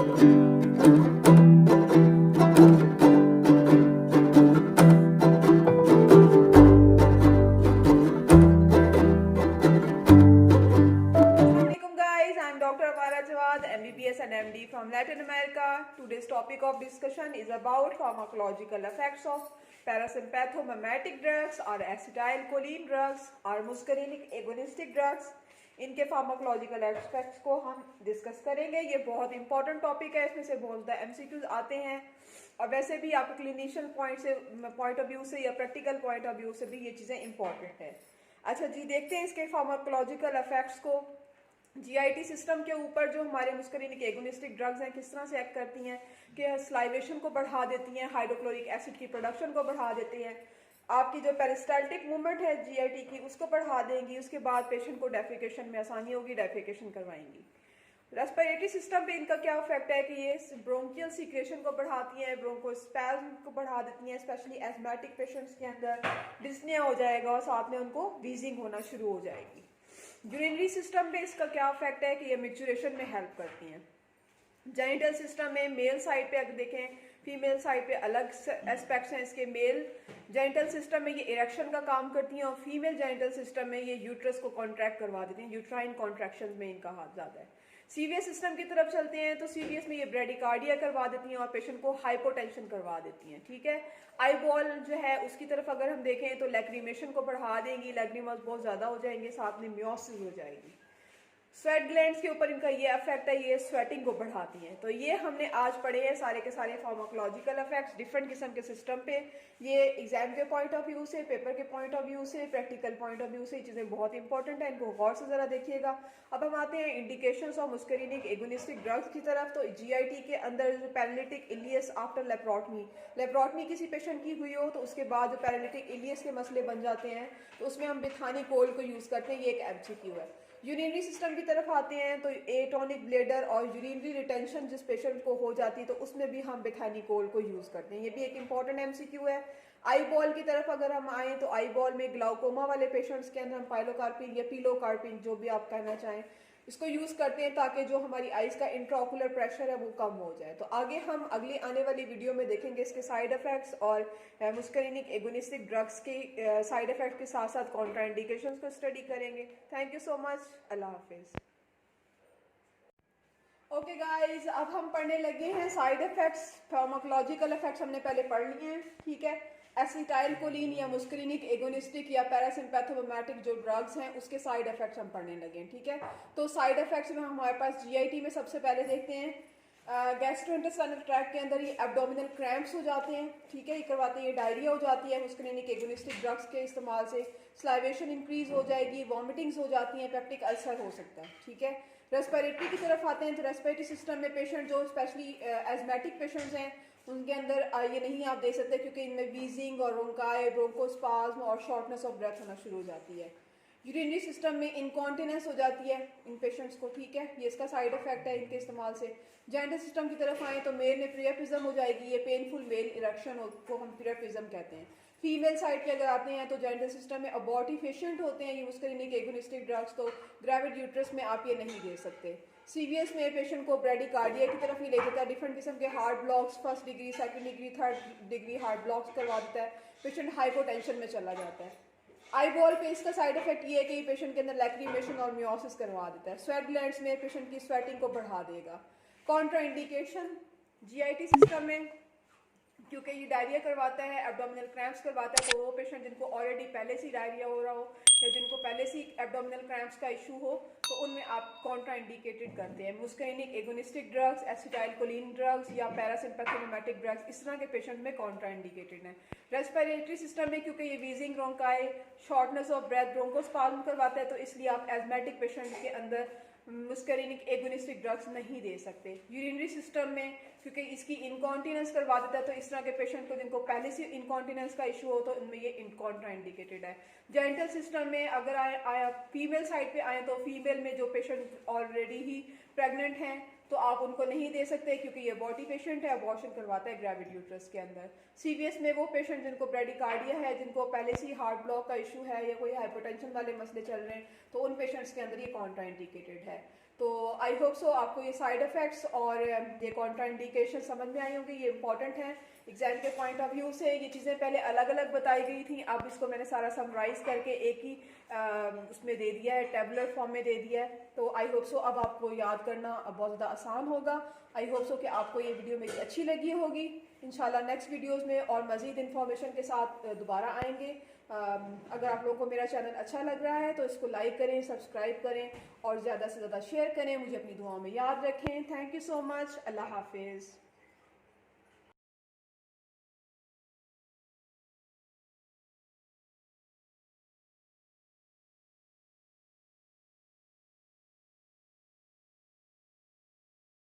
MBBS and MD from Latin America. Today's topic of discussion is about pharmacological effects of parasympathomimetic drugs or acetylcholine drugs or muscarinic agonistic drugs. इनके pharmacological aspects को हम discuss करेंगे। ये बहुत important topic है, इसमें से बहुत ज़्यादा एमसीक्यूज आते हैं और वैसे भी आपको क्लिनिशियल पॉइंट ऑफ व्यू से या प्रैक्टिकल पॉइंट ऑफ व्यू से भी ये चीज़ें इंपॉर्टेंट है। अच्छा जी, देखते हैं इसके फार्माकोलॉजिकल इफेक्ट्स को। जीआईटी सिस्टम के ऊपर जो हमारे मुस्करीनिक एगोनिस्टिक ड्रग्स हैं किस तरह से एक्ट करती हैं कि स्लाइवेशन को बढ़ा देती हैं, हाइड्रोक्लोरिक एसिड की प्रोडक्शन को बढ़ा देती हैं, आपकी जो पेरिस्टाल्टिक मूवमेंट है जीआईटी की उसको बढ़ा देंगी, उसके बाद पेशेंट को डेफिकेशन में आसानी होगी, डेफिकेशन करवाएंगी। रेस्पिरेटरी सिस्टम पे इनका क्या इफेक्ट है कि ये ब्रोंकियल सीक्रेशन को बढ़ाती हैं, ब्रोंकोस्पैज्म को बढ़ा देती हैं, स्पेशली एस्मेटिक पेशेंट्स के अंदर डिस्निया हो जाएगा और साथ में उनको वीजिंग होना शुरू हो जाएगी। यूरिनरी सिस्टम पे इसका क्या इफेक्ट है कि ये मैच्योरेशन में हेल्प करती हैं। जेनिटल सिस्टम में मेल साइड पे अगर देखें, फीमेल साइड पे अलग एस्पेक्ट्स हैं इसके। मेल जेनिटल सिस्टम में ये इरेक्शन का काम करती हैं और फीमेल जेनिटल सिस्टम में ये यूट्रस को कॉन्ट्रैक्ट करवा देती हैं। यूट्राइन कॉन्ट्रैक्शन में इनका हाथ ज़्यादा है। सीवीएस सिस्टम की तरफ चलते हैं तो सीवीएस में ये ब्रेडिकार्डिया करवा देती हैं और पेशेंट को हाइपोटेंशन करवा देती हैं। ठीक है, आई बॉल जो है उसकी तरफ अगर हम देखें तो लैक्रीमेशन को बढ़ा देंगी, लैक्रीमस बहुत ज़्यादा हो जाएंगे, साथ में मियोसिस हो जाएगी। स्वेट ग्लैंड्स के ऊपर इनका ये इफेक्ट है, ये स्वेटिंग को बढ़ाती हैं। तो ये हमने आज पढ़े हैं सारे के सारे फार्माकोलॉजिकल इफेक्ट्स डिफरेंट किस्म के सिस्टम पे। ये एग्जाम के पॉइंट ऑफ व्यू से, पेपर के पॉइंट ऑफ व्यू से, प्रैक्टिकल पॉइंट ऑफ व्यू से ये चीज़ें बहुत इंपॉर्टेंट है, इनको गौर से ज़रा देखिएगा। अब हम आते हैं इंडिकेशंस ऑफ मुस्करीनिक एगोनिस्टिक ड्रग्स की तरफ। तो जीआईटी के अंदर जो पैरालिटिक इलियस आफ्टर लेप्रोटमी किसी पेशेंट की हुई हो तो उसके बाद जो पैरालिटिक इलियस के मसले बन जाते हैं तो उसमें हम बिथानिकोल को यूज़ करते हैं, ये एक एमसीक्यू है। यूरिनरी सिस्टम की तरफ आते हैं तो एटोनिक ब्लेडर और यूरिनरी रिटेंशन जिस पेशेंट को हो जाती है तो उसमें भी हम बेथानिकोल को यूज़ करते हैं, ये भी एक इंपॉर्टेंट एमसीक्यू है। आई बॉल की तरफ अगर हम आएँ तो आई बॉल में ग्लाउकोमा वाले पेशेंट्स के अंदर हम पाइलोकार्पिन या पिलोकार्पिन जो भी आप कहना चाहें इसको यूज़ करते हैं ताकि जो हमारी आइज़ का इंट्राओकुलर प्रेशर है वो कम हो जाए। तो आगे हम अगली आने वाली वीडियो में देखेंगे इसके साइड इफ़ेक्ट्स और मुस्करीनिक एगोनिस्टिक ड्रग्स के साइड इफ़ेक्ट के साथ साथ कॉन्ट्राइंडिकेशंस को स्टडी करेंगे। थैंक यू सो मच, अल्लाह हाफिज़। ओके गाइस, अब हम पढ़ने लगे हैं साइड इफ़ेक्ट्स। फार्माकोलॉजिकल इफ़ेक्ट्स हमने पहले पढ़ लिए हैं, ठीक है। एसिटाइलकोलिन या मुस्करीनिक एगोनिस्टिक या पैरासिम्पैथोमिमेटिक जो ड्रग्स हैं उसके साइड इफेक्ट्स हम पढ़ने लगे हैं, ठीक है। तो साइड इफेक्ट्स में हमारे पास जीआईटी में सबसे पहले देखते हैं गैस्ट्रोइंटेस्टाइनल ट्रैक्ट के अंदर ये एब्डोमिनल क्रैम्प्स हो जाते हैं, ठीक है, ये करवाते हैं, ये डायरिया हो जाती है मुस्करीनिक एगोनिस्टिक ड्रग्स के इस्तेमाल से, स्लाइवेशन इंक्रीज हो जाएगी, वॉमिटिंग्स हो जाती हैं, पेप्टिक अल्सर हो सकता है, ठीक है। रेस्पिरेटरी की तरफ आते हैं तो रेस्पिरेटरी सिस्टम में पेशेंट जो स्पेशली एजमेटिक पेशेंट्स हैं उनके अंदर ये नहीं आप देख सकते क्योंकि इनमें वीजिंग और रोंकाई, ब्रोंकोस्पाज्म और शॉर्टनेस ऑफ ब्रेथ होना शुरू हो जाती है। यूरिनरी सिस्टम में इनकॉन्टिनेंस हो जाती है इन पेशेंट्स को, ठीक है, ये इसका साइड इफेक्ट है इनके इस्तेमाल से। जेनिटल सिस्टम की तरफ आए तो मेल में प्रियापिज्म हो जाएगी, ये पेनफुल मेल इरेक्शन को हम प्रियापिज्म कहते हैं। फीमेल साइड पे अगर आते हैं तो जेनिटल सिस्टम में अबॉर्टिफिशिएंट होते हैं ये मुस्करीनिक एगोनिस्टिक ड्रग्स, तो ग्रेविड यूट्रस में आप ये नहीं दे सकते। सीवीएस में पेशेंट को ब्रेडिकार्डिया की तरफ ही ले जाता है, डिफरेंट किस्म के heart blocks, first degree, second degree, third degree heart blocks करवा देता है, पेशेंट हाइपोटेंशन में चला जाता है। आई बॉल पे इसका साइड इफेक्ट ये है कि पेशेंट के अंदर लैक्रीमेशन और मियोसिस करवा देता है। स्वेट ग्लैंड्स में पेशेंट की स्वेटिंग को बढ़ा देगा। कॉन्ट्राइंडिकेशन जीआईटी सिस्टम में क्योंकि ये डायरिया करवाता है, एब्डोमिनल क्रैम्प्स करवाता है, तो वो पेशेंट जिनको ऑलरेडी पहले से डायरिया हो रहा हो या जिनको पहले से एब्डोमिनल क्रैम्प्स का इशू हो तो उनमें आप कॉन्ट्राइंडिकेटेड करते हैं मुस्करीनिक एगोनिस्टिक ड्रग्स, एसिटाइलकोलिन ड्रग्स या पैरासिम्पैथोमिमेटिक ड्रग्स, इस तरह के पेशेंट में कॉन्ट्राइंडिकेटेड है। रेस्पिरेटरी सिस्टम में क्योंकि ये wheezing, rhonchi, shortness of breath, bronchospasm करवाता है तो इसलिए आप एजमेटिक पेशेंट के अंदर मुस्करीनिक एगोनिस्टिक ड्रग्स नहीं दे सकते। यूरिनरी सिस्टम में क्योंकि इसकी इनकॉन्टिनेंस करवा देता है तो इस तरह के पेशेंट को जिनको पहले से इनकॉन्टिनेंस का इशू हो तो उनमें ये कॉन्ट्राइंडिकेटेड है। जेनिटल सिस्टम में अगर आया फीमेल साइड पे आए तो फीमेल में जो पेशेंट ऑलरेडी ही प्रेग्नेंट हैं तो आप उनको नहीं दे सकते क्योंकि ये बॉडी पेशेंट है, अबॉर्शन करवाता है ग्रेविड यूट्रस के अंदर। सीवीएस में वो पेशेंट जिनको ब्रेडिकार्डिया है, जिनको पहले से ही हार्ट ब्लॉक का इशू है या कोई हाइपोटेंशन वाले मसले चल रहे हैं तो उन पेशेंट्स के अंदर ये कॉन्ट्राइंडिकेटेड है। तो आई होप सो आपको ये साइड इफ़ेक्ट्स और ये कॉन्ट्राइंडिकेशन समझ में आई होंगी, ये इंपॉर्टेंट हैं एग्जाम के पॉइंट ऑफ व्यू से। ये चीज़ें पहले अलग अलग बताई गई थी, अब इसको मैंने सारा समराइज़ करके एक ही उसमें दे दिया है, टेबुलर फॉर्म में दे दिया है। तो आई होप सो अब आपको याद करना अब बहुत ज़्यादा आसान होगा। आई होप सो कि आपको ये वीडियो मेरी अच्छी लगी होगी। इंशाल्लाह नेक्स्ट वीडियोज़ में और मज़ीद इन्फॉर्मेशन के साथ दोबारा आएंगे। अगर आप लोगों को मेरा चैनल अच्छा लग रहा है तो इसको लाइक करें, सब्सक्राइब करें और ज़्यादा से ज़्यादा शेयर करें। मुझे अपनी दुआओं में याद रखें। Thank you so much. अल्लाह हाफिज़।